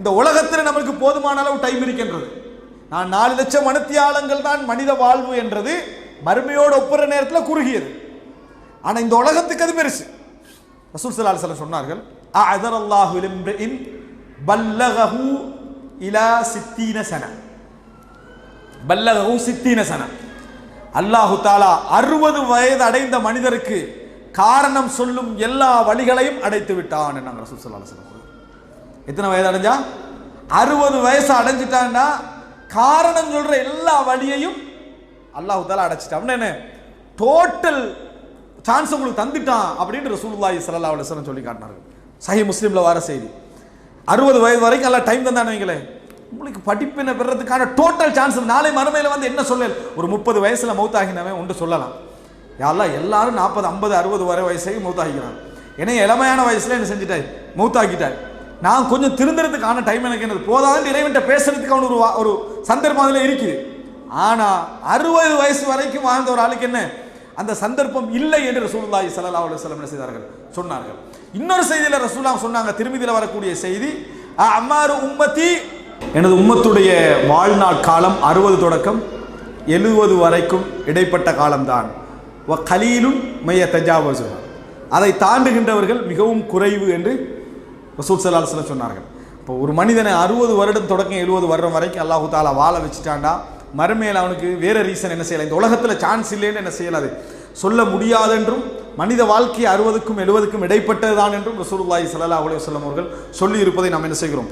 இந்த உலகத்தில் நமக்கு போதுமான அளவு டைம் இருக்கின்றது. நான் 4 லட்சம் மணித்தியாலங்கள் தான் மனித வாழ்வு என்றது மறுமையோடு ஒப்புற நேரத்தில் குறுகியது. ஆனால் இந்த உலகத்துக்கு அது பெருசு. ரசூல் ஸல்லல்லாஹு அலைஹி வஸல்லம் சொன்னார்கள், அஅதரல்லாஹு லிம்ரிஇன் பல்லகஹு இலா 60 சன, பல்லகஹு 60 சன. அல்லாஹு தஆலா 60 வயது அடைந்த மனிதருக்கு காரணம் சொல்லும் எல்லா வழிகளையும் அடைத்து விட்டான் என்கிறாங்க ரசூல் ஸல்லல்லாஹு அலைஹி வஸல்லம். எத்தனை வயது அடைஞ்சா? 60 வயசு அடைஞ்சிட்டான்னா காரணம் சொல்ற எல்லா வழியையும் அல்லாஹு தஆலா அடைச்சிட்டான். என்ன டோட்டல் சான்ஸ் உங்களுக்கு தந்துட்டான் அப்படின்னு ரசூலுல்லாஹி ஸல்லல்லாஹு அலைஹி வஸல்லம் சொல்லி காட்டினார்கள். சஹீஹ் முஸ்லிம்ல வர செய்தி. 60 வயது வரைக்கும் எல்லாம் டைம் தந்தானவங்களே, உங்களுக்கு படிப்பினை பெறதுக்கான டோட்டல் சான்ஸ். நாளை மறுமையில் வந்து என்ன சொல்லல், ஒரு 30 வயசுல மௌத்தாகினவன் ஒன்று சொல்லலாம், யாரெல்லாம் எல்லாரும் 40 50 60 வரை வயசை மௌத்தாகிக்கிறாங்க. ஏன்னா இளமையான வயசுல என்ன செஞ்சுட்டாய், மௌத்தாக்கிட்டாய். நான் கொஞ்சம் திருந்துறதுக்கான டைம் எனக்கு என்னது போதாது, இறைவன்ட்ட பேசுறதுக்கு அவனு ஒரு சந்தர்ப்பம் அதில் இருக்குது. ஆனா 60 வயசு வரைக்கும் வாழ்ந்த ஒரு ஆளுக்கு என்ன அந்த சந்தர்ப்பம் இல்லை என்று ரசூலுல்லாஹி ஸல்லல்லாஹு அலைஹி வஸல்லம் என்ன செய்தார்கள், சொன்னார்கள். இன்னொரு செய்தியில ரசூலுல்லாஹ் சொன்னாங்க, திருமிதியில வரக்கூடிய செய்தி, அம்மாரு உம்மத்தி, எனது உம்மத்துடைய வாழ்நாள் காலம் 60 தொடக்கம் 70 வரைக்கும் இடைப்பட்ட காலம்தான். வ கலீலுன் மைய தஜாவஸு, அதை தாண்டுகின்றவர்கள் மிகவும் குறைவு என்று ரசூல் ஸல்லல்லாஹு அலைஹி வஸல்லம் சொன்னார்கள். இப்போ ஒரு மனிதனை 60 வருடம் தொடக்கம் 70 வருடம் வரைக்கும் அல்லாஹு தஆலா வாழ வச்சுட்டாண்டா மறுமையில் அவனுக்கு வேற ரீசன் என்ன செய்யலாம், இந்த உலகத்தில் சான்ஸ் இல்லைன்னு என்ன செய்யலாது சொல்ல முடியாதென்றும், மனித வாழ்க்கை 60க்கும் 70க்கும் இடைப்பட்டதுதான் என்றும் ரசூலுல்லாஹி ஸல்லல்லாஹு அலைஹி வஸல்லம் அவர்கள் சொல்லி இருப்பதை நாம் என்ன செய்கிறோம்.